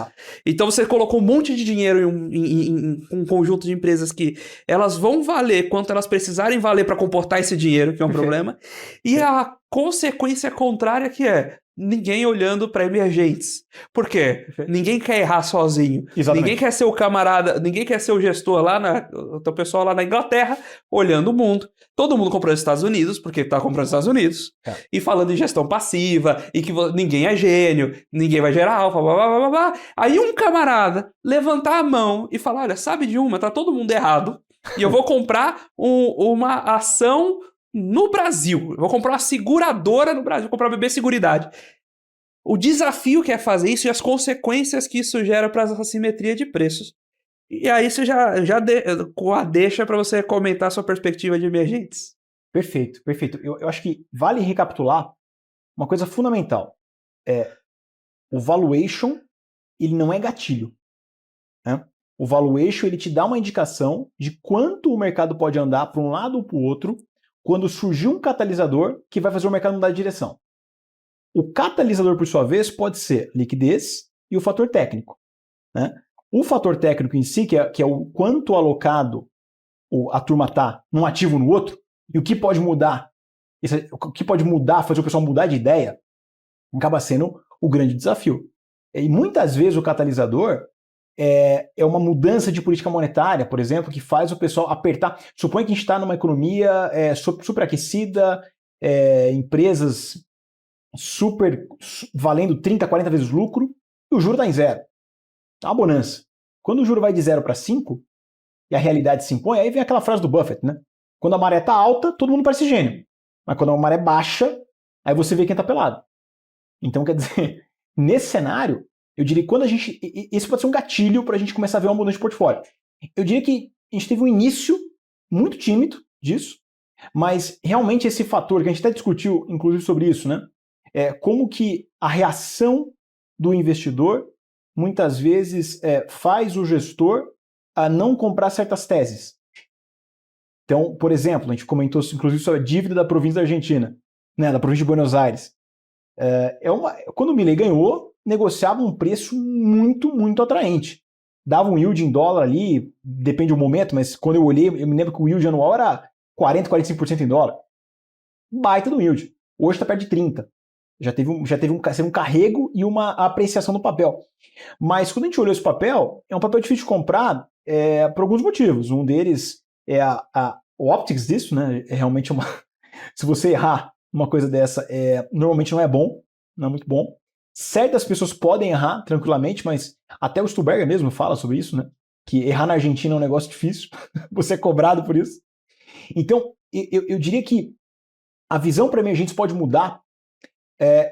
Então você colocou um monte de dinheiro em um conjunto de empresas que elas vão valer quanto elas precisarem valer para comportar esse dinheiro, que é um problema. E a consequência contrária que é ninguém olhando para emergentes. Por quê? Ninguém quer errar sozinho. Exatamente. Ninguém quer ser o camarada, ninguém quer ser o gestor o pessoal lá na Inglaterra, olhando o mundo. Todo mundo comprando nos Estados Unidos, porque tá comprando nos Estados Unidos. E falando em gestão passiva, e que ninguém é gênio, ninguém vai gerar alfa, blá, blá, blá, blá, blá. Aí um camarada levantar a mão e falar, olha, sabe de uma, tá todo mundo errado, e eu vou comprar uma ação no Brasil. Eu vou comprar uma seguradora no Brasil, vou comprar uma BB Seguridade. O desafio que é fazer isso e as consequências que isso gera para essa assimetria de preços. E aí você deixa para você comentar a sua perspectiva de emergentes. Perfeito, perfeito. Eu acho que vale recapitular uma coisa fundamental. O valuation, ele não é gatilho. Né? O valuation, ele te dá uma indicação de quanto o mercado pode andar para um lado ou para o outro quando surgir um catalisador que vai fazer o mercado mudar de direção. O catalisador, por sua vez, pode ser liquidez e o fator técnico. Né? O fator técnico em si, que é o quanto alocado a turma está num ativo ou no outro, e o que pode mudar, fazer o pessoal mudar de ideia, acaba sendo o grande desafio. E muitas vezes o catalisador é uma mudança de política monetária, por exemplo, que faz o pessoal apertar. Suponha que a gente está numa economia superaquecida, empresas valendo 30, 40 vezes lucro, e o juro está em zero. É uma bonança. Quando o juro vai de 0 para 5, e a realidade se impõe, aí vem aquela frase do Buffett, né? Quando a maré está alta, todo mundo parece gênio. Mas quando a maré baixa, aí você vê quem está pelado. Então, quer dizer, nesse cenário, eu diria que esse pode ser um gatilho para a gente começar a ver uma mudança de portfólio. Eu diria que a gente teve um início muito tímido disso, mas realmente esse fator, que a gente até discutiu, inclusive, sobre isso, né? Como que a reação do investidor muitas vezes faz o gestor a não comprar certas teses. Então, por exemplo, a gente comentou inclusive sobre a dívida da província da Argentina, né, da província de Buenos Aires. Quando o Milei ganhou, negociava um preço muito, muito atraente. Dava um yield em dólar ali, depende do momento, mas quando eu olhei, eu me lembro que o yield anual era 40, 45% em dólar. Baita do yield. Hoje está perto de 30%. Já teve um carrego e uma apreciação do papel. Mas quando a gente olhou esse papel, é um papel difícil de comprar por alguns motivos. Um deles é o optics disso, né? É realmente se você errar uma coisa dessa, normalmente não é bom, não é muito bom. Certas pessoas podem errar tranquilamente, mas até o Stuberger mesmo fala sobre isso, né? Que errar na Argentina é um negócio difícil, você é cobrado por isso. Então, eu diria que a visão para emergentes pode mudar.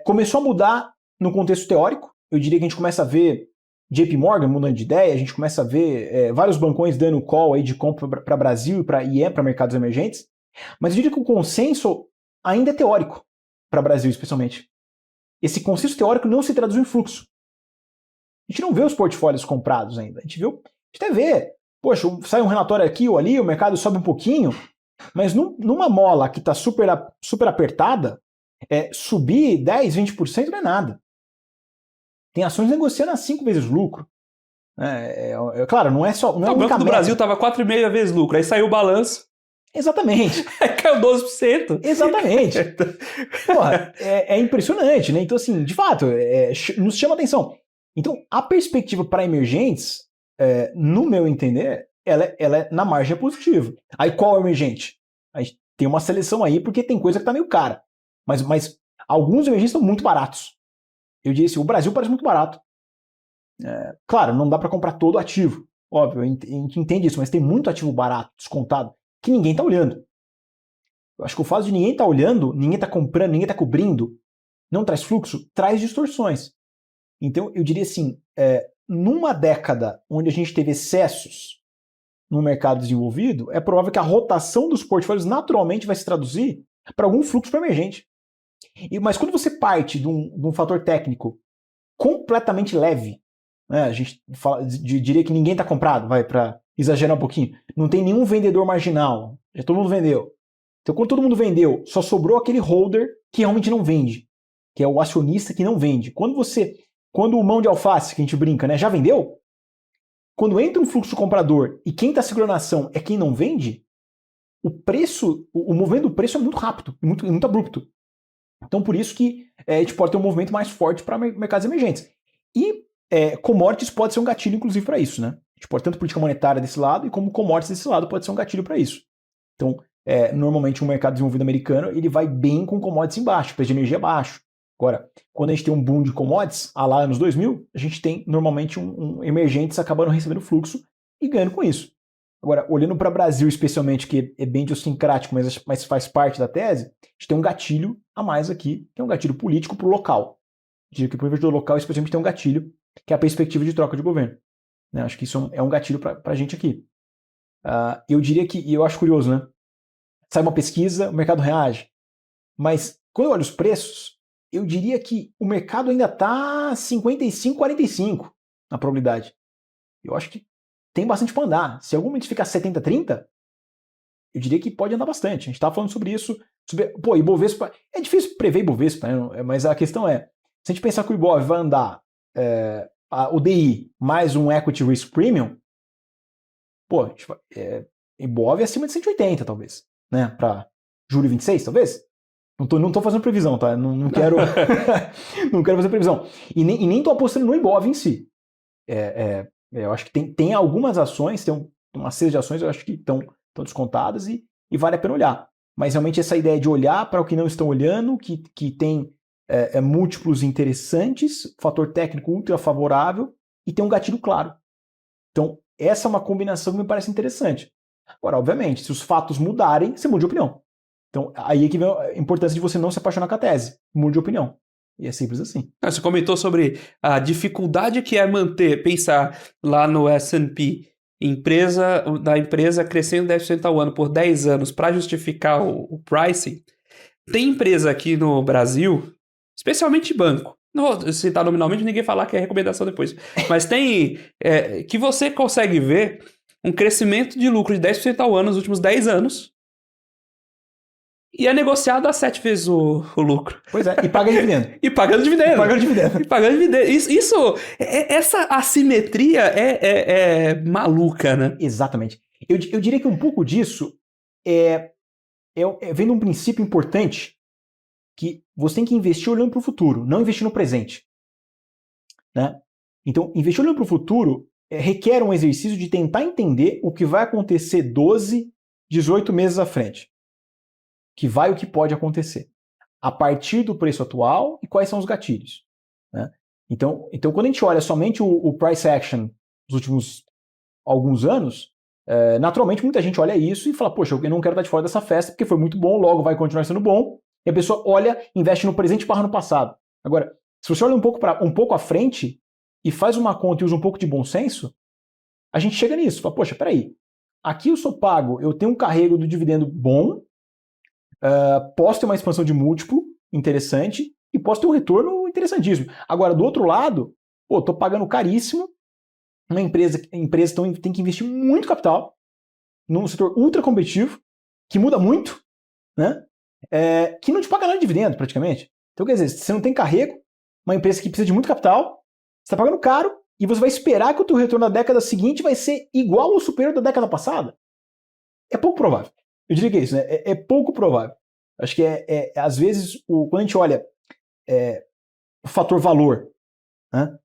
Começou a mudar no contexto teórico. Eu diria que a gente começa a ver JP Morgan mudando de ideia, a gente começa a ver vários bancões dando call aí de compra para Brasil e para mercados emergentes. Mas eu diria que o consenso ainda é teórico para Brasil, especialmente. Esse consenso teórico não se traduz em fluxo. A gente não vê os portfólios comprados ainda. A gente até vê, poxa, sai um relatório aqui ou ali, o mercado sobe um pouquinho, mas numa mola que está super apertada, subir 10, 20% não é nada. Tem ações negociando a 5 vezes lucro. Claro, não é só. Não é o Banco do Brasil estava 4,5 vezes lucro, aí saiu o balanço. Exatamente. Caiu 12%. Exatamente. Porra, é impressionante, né? Então, assim, de fato, nos chama atenção. Então, a perspectiva para emergentes, no meu entender, ela é na margem positiva. Aí qual é o emergente? tem uma seleção aí, porque tem coisa que tá meio cara. Mas alguns emergentes estão muito baratos. Eu disse, o Brasil parece muito barato. Claro, não dá para comprar todo ativo. Óbvio, a gente entende isso, mas tem muito ativo barato, descontado, que ninguém tá olhando. Eu acho que o fato de ninguém tá olhando, ninguém tá comprando, ninguém tá cobrindo, não traz fluxo, traz distorções. Então, eu diria assim, numa década onde a gente teve excessos no mercado desenvolvido, é provável que a rotação dos portfólios naturalmente vai se traduzir para algum fluxo para emergente. Mas quando você parte de um fator técnico completamente leve, né, a gente diria que ninguém está comprado, vai para exagerar um pouquinho, não tem nenhum vendedor marginal, já todo mundo vendeu. Então, quando todo mundo vendeu, só sobrou aquele holder que realmente não vende, que é o acionista que não vende. Quando o mão de alface, que a gente brinca, né, já vendeu, quando entra um fluxo comprador e quem está segurando a ação é quem não vende, o movimento do preço é muito rápido, muito abrupto. Então, por isso que a gente pode ter um movimento mais forte para mercados emergentes. E commodities pode ser um gatilho, inclusive, para isso, né? A gente pode tanto política monetária desse lado e como commodities desse lado pode ser um gatilho para isso. Então, normalmente um mercado desenvolvido americano ele vai bem com commodities embaixo, preço de energia baixo. Agora, quando a gente tem um boom de commodities, lá anos 2000, a gente tem normalmente emergentes acabando recebendo fluxo e ganhando com isso. Agora, olhando para o Brasil especialmente, que é bem idiosincrático, mas faz parte da tese, a gente tem um gatilho a mais aqui, que é um gatilho político para o local. Eu diria que para o investidor local, especialmente, tem um gatilho, que é a perspectiva de troca de governo. Né? Acho que isso é um gatilho para a gente aqui. Eu diria que, e eu acho curioso, né? Sai uma pesquisa, o mercado reage. Mas, quando eu olho os preços, eu diria que o mercado ainda está 55-45 na probabilidade. Eu acho que tem bastante para andar. Se algum momento ficar 70-30, eu diria que pode andar bastante. A gente estava falando sobre isso. Ibovespa. É difícil prever Ibovespa, né? Mas a questão é: se a gente pensar que o Ibov vai andar o DI mais um Equity Risk Premium, Ibov é acima de 180, talvez. Né? Para julho 26, talvez? Não tô fazendo previsão, tá? Não quero, não quero fazer previsão. E nem tô apostando no Ibov em si. Eu acho que tem algumas ações, tem uma série de ações, eu acho que estão descontadas e vale a pena olhar. Mas realmente essa ideia de olhar para o que não estão olhando, que tem múltiplos interessantes, fator técnico ultra favorável e tem um gatilho claro. Então, essa é uma combinação que me parece interessante. Agora, obviamente, se os fatos mudarem, você muda de opinião. Então, aí é que vem a importância de você não se apaixonar com a tese. Mude de opinião. E é simples assim. Você comentou sobre a dificuldade que é pensar lá no S&P, da empresa crescendo 10% ao ano por 10 anos para justificar o pricing. Tem empresa aqui no Brasil, especialmente banco, não vou citar nominalmente, ninguém falar que é recomendação depois, mas tem que você consegue ver um crescimento de lucro de 10% ao ano nos últimos 10 anos, e é negociado a 7 vezes o lucro. Pois é, e paga dividendo. E pagando dividendo. Essa assimetria é maluca, né? Exatamente. Eu diria que um pouco disso vem de um princípio importante que você tem que investir olhando para o futuro, não investir no presente. Né? Então, investir olhando para o futuro requer um exercício de tentar entender o que vai acontecer 12, 18 meses à frente. O que pode acontecer. A partir do preço atual e quais são os gatilhos. Né? Então, quando a gente olha somente o price action dos últimos alguns anos, naturalmente muita gente olha isso e fala, poxa, eu não quero estar de fora dessa festa porque foi muito bom, logo vai continuar sendo bom. E a pessoa olha, investe no presente e no passado. Agora, se você olha um pouco à frente e faz uma conta e usa um pouco de bom senso, a gente chega nisso. Fala, poxa, peraí, aqui eu sou pago, eu tenho um carrego do dividendo bom, posso ter uma expansão de múltiplo interessante e posso ter um retorno interessantíssimo. Agora, do outro lado, estou pagando caríssimo, uma empresa tem que investir muito capital num setor ultra competitivo, que muda muito, né? Que não te paga nada de dividendo, praticamente. Então, quer dizer, você não tem carrego, uma empresa que precisa de muito capital, você está pagando caro e você vai esperar que o teu retorno na década seguinte vai ser igual ou superior da década passada. É pouco provável. Eu diria que é isso, né? É pouco provável. Acho que às vezes, quando a gente olha o fator valor, né?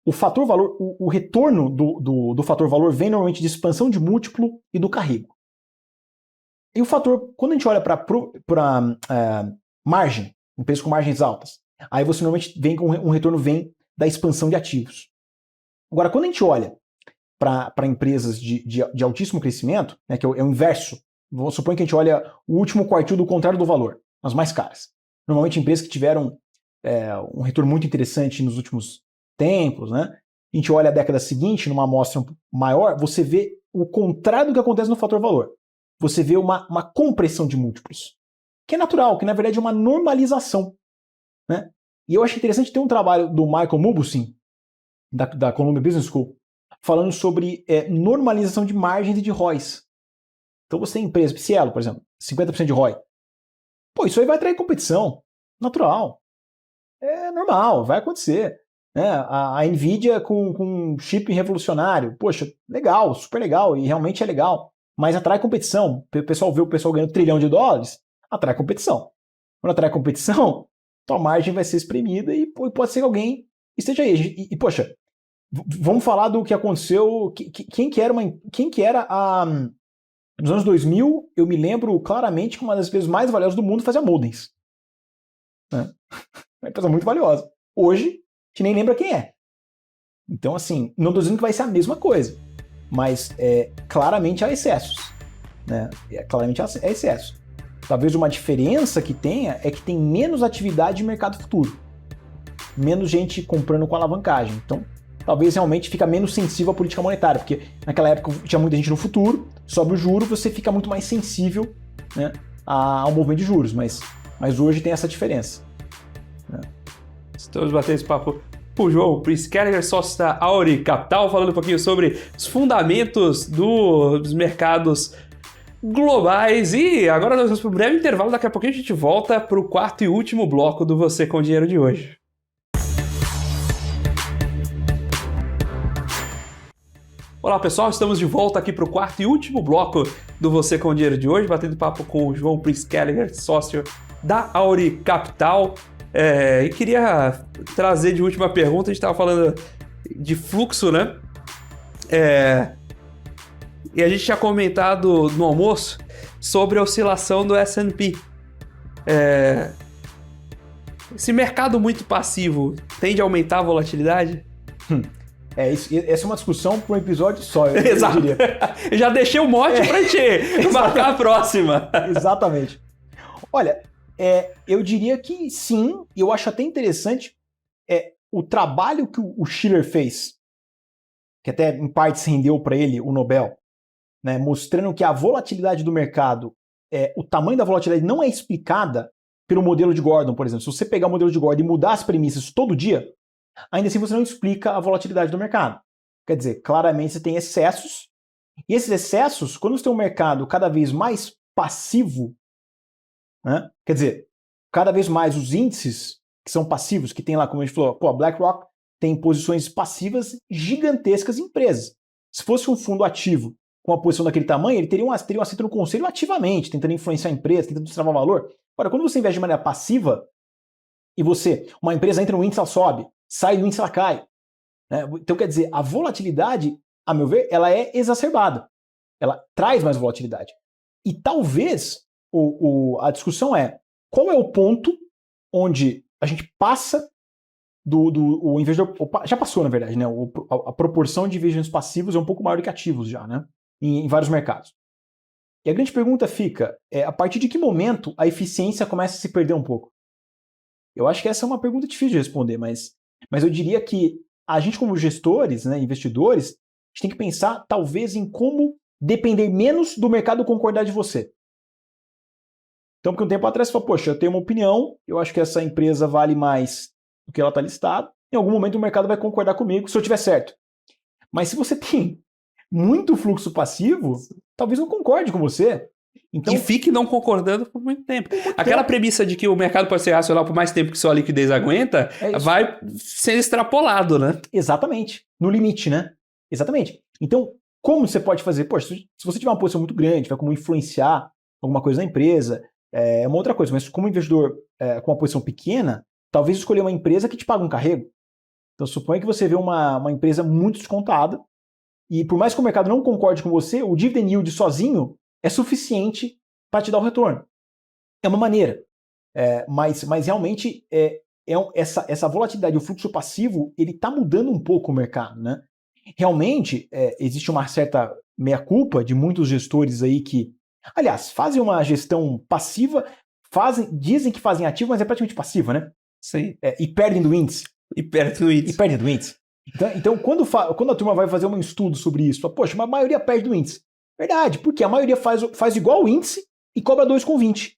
O fator valor, o retorno do fator valor vem normalmente de expansão de múltiplo e do carrego. E o fator, quando a gente olha para margem, empresas com margens altas, aí você normalmente vem com um retorno vem da expansão de ativos. Agora, quando a gente olha para empresas de altíssimo crescimento, né, que é o inverso, vamos supor que a gente olha o último quartil do contrário do valor, as mais caras. Normalmente empresas que tiveram um retorno muito interessante nos últimos tempos, né? A gente olha a década seguinte, numa amostra maior, você vê o contrário do que acontece no fator valor. Você vê uma compressão de múltiplos, que é natural, que na verdade é uma normalização, né? E eu acho interessante ter um trabalho do Michael Mauboussin, da Columbia Business School, falando sobre normalização de margens e de ROIs. Então você tem empresa, Cielo, por exemplo, 50% de ROI. Pô, isso aí vai atrair competição. Natural. É normal, vai acontecer. Né? A Nvidia com chip revolucionário. Poxa, legal, super legal, e realmente é legal. Mas atrai competição. O pessoal vê o pessoal ganhando $1 trilhão, atrai competição. Quando atrai competição, tua margem vai ser espremida e pode ser que alguém esteja aí. E poxa, vamos falar do que aconteceu. Quem que era nos anos 2000, eu me lembro claramente que uma das empresas mais valiosas do mundo fazia modems. Né? Uma empresa muito valiosa. Hoje, a gente nem lembra quem é. Então, assim, não estou dizendo que vai ser a mesma coisa, mas claramente há excessos. Né? Claramente há excessos. Talvez uma diferença que tenha é que tem menos atividade de mercado futuro. Menos gente comprando com alavancagem. Então, talvez realmente fica menos sensível à política monetária, porque naquela época tinha muita gente no futuro, sobe o juro, você fica muito mais sensível, né, ao movimento de juros, mas hoje tem essa diferença. Né? Estamos batendo esse papo com o João Pritzker, sócio da Auri Capital, falando um pouquinho sobre os fundamentos dos mercados globais. E agora nós vamos para um breve intervalo, daqui a pouquinho a gente volta para o quarto e último bloco do Você com Dinheiro de hoje. Olá pessoal, estamos de volta aqui para o quarto e último bloco do Você com Dinheiro de hoje, batendo papo com o João Pritzker, sócio da Auri Capital. E queria trazer de última pergunta, a gente estava falando de fluxo, né? E a gente tinha comentado no almoço sobre a oscilação do S&P. Esse mercado muito passivo tende a aumentar a volatilidade? Essa é uma discussão para um episódio só, Exato. eu diria. Já deixei o mote para gente marcar a próxima. Exatamente. Olha, eu diria que sim, e eu acho até interessante o trabalho que o Shiller fez, que até em partes rendeu para ele o Nobel, né, mostrando que a volatilidade do mercado, o tamanho da volatilidade não é explicada pelo modelo de Gordon, por exemplo. Se você pegar o modelo de Gordon e mudar as premissas todo dia, ainda assim você não explica a volatilidade do mercado. Quer dizer, claramente você tem excessos, e esses excessos, quando você tem um mercado cada vez mais passivo, né, quer dizer, cada vez mais os índices que são passivos, que tem lá, como a gente falou, a BlackRock tem posições passivas gigantescas em empresas. Se fosse um fundo ativo com uma posição daquele tamanho, ele teria um assento no conselho ativamente, tentando influenciar a empresa, tentando destravar valor. Agora, quando você investe de maneira passiva, e uma empresa entra no índice, ela sobe, sai do índice, ela cai. Né? Então, quer dizer, a volatilidade, a meu ver, ela é exacerbada. Ela traz mais volatilidade. E talvez a discussão qual é o ponto onde a gente passa o investidor... Já passou, na verdade, né? A proporção de investimentos passivos é um pouco maior do que ativos já, né? Em vários mercados. E a grande pergunta fica, a partir de que momento a eficiência começa a se perder um pouco? Eu acho que essa é uma pergunta difícil de responder, mas eu diria que a gente, como gestores, né, investidores, a gente tem que pensar, talvez, em como depender menos do mercado concordar de você. Então, porque um tempo atrás você falou, poxa, eu tenho uma opinião, eu acho que essa empresa vale mais do que ela está listada, em algum momento o mercado vai concordar comigo se eu tiver certo. Mas se você tem muito fluxo passivo, talvez não concorde com você. Então, e fique não concordando por muito tempo. Aquela premissa de que o mercado pode ser racional por mais tempo que só a liquidez aguenta, vai ser extrapolado, né? Exatamente. No limite, né? Exatamente. Então, como você pode fazer? Poxa, se você tiver uma posição muito grande, vai como influenciar alguma coisa na empresa, é uma outra coisa. Mas como investidor com uma posição pequena, talvez escolher uma empresa que te paga um carrego. Então, suponha que você vê uma empresa muito descontada e por mais que o mercado não concorde com você, o dividend yield sozinho é suficiente para te dar o retorno. É uma maneira. Mas realmente essa volatilidade, o fluxo passivo, ele está mudando um pouco o mercado, né? Realmente, existe uma certa meia-culpa de muitos gestores aí que, aliás, fazem uma gestão passiva, dizem que fazem ativa, mas é praticamente passiva, né? Sim. E perdem do índice. E perdem do índice. Então quando a turma vai fazer um estudo sobre isso, fala, poxa, mas a maioria perde do índice. Verdade, porque a maioria faz igual o índice e cobra 2,20.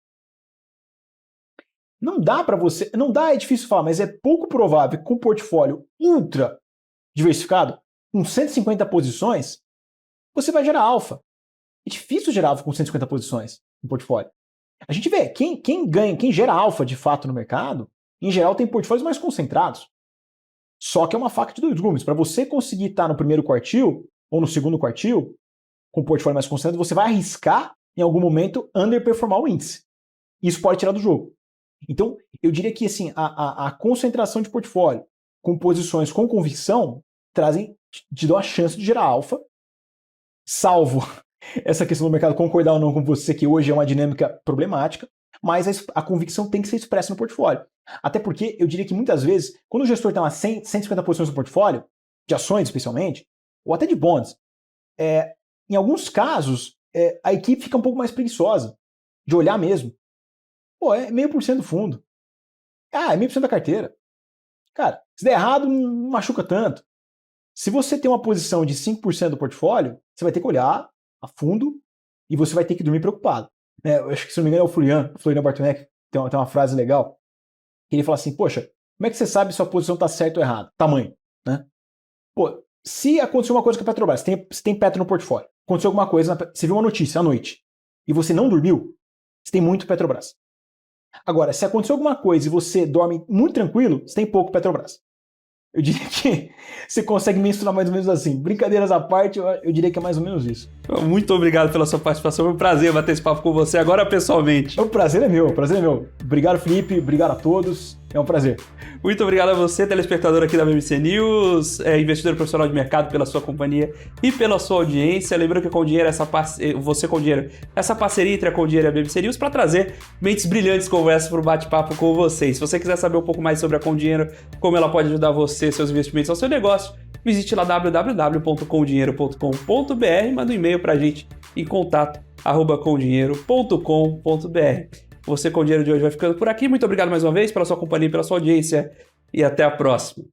Não dá para você, não dá, é difícil falar, mas é pouco provável que com um portfólio ultra diversificado, com 150 posições, você vai gerar alfa. É difícil gerar alfa com 150 posições no portfólio. A gente vê, quem gera alfa de fato no mercado, em geral tem portfólios mais concentrados. Só que é uma faca de dois gumes. Para você conseguir estar no primeiro quartil ou no segundo quartil, com o portfólio mais concentrado, você vai arriscar, em algum momento, underperformar o índice. Isso pode tirar do jogo. Então, eu diria que assim, a concentração de portfólio com posições com convicção te dão a chance de gerar alfa, salvo essa questão do mercado concordar ou não com você, que hoje é uma dinâmica problemática, mas a convicção tem que ser expressa no portfólio. Até porque eu diria que muitas vezes, quando o gestor tem lá 150 posições no portfólio, de ações especialmente, ou até de bonds, em alguns casos, a equipe fica um pouco mais preguiçosa de olhar mesmo. Pô, é 0,5% do fundo. É 0,5% da carteira. Cara, se der errado, não machuca tanto. Se você tem uma posição de 5% do portfólio, você vai ter que olhar a fundo e você vai ter que dormir preocupado. Eu acho que, se não me engano, é o Florian Bartonek, tem uma frase legal, que ele fala assim, poxa, como é que você sabe se a posição está certa ou errada? Tamanho, né? Pô, se aconteceu uma coisa com a Petrobras, você tem Petro no portfólio, aconteceu alguma coisa, você viu uma notícia à noite, e você não dormiu, você tem muito Petrobras. Agora, se aconteceu alguma coisa e você dorme muito tranquilo, você tem pouco Petrobras. Eu diria que você consegue mensurar mais ou menos assim. Brincadeiras à parte, eu diria que é mais ou menos isso. Muito obrigado pela sua participação. Foi um prazer bater esse papo com você agora pessoalmente. O prazer é meu, Obrigado, Felipe. Obrigado a todos. É um prazer. Muito obrigado a você, telespectador aqui da BBC News, investidor profissional de mercado, pela sua companhia e pela sua audiência. Lembrando que Com Dinheiro, você com dinheiro, essa parceria entre a Com Dinheiro e a BBC News para trazer mentes brilhantes como essa para o bate-papo com vocês. Se você quiser saber um pouco mais sobre a Com Dinheiro, como ela pode ajudar você, seus investimentos ao seu negócio, visite lá www.comdinheiro.com.br, manda um e-mail para a gente em contato@comdinheiro.com.br. Você com o Dinheiro de hoje vai ficando por aqui. Muito obrigado mais uma vez pela sua companhia e pela sua audiência. E até a próxima.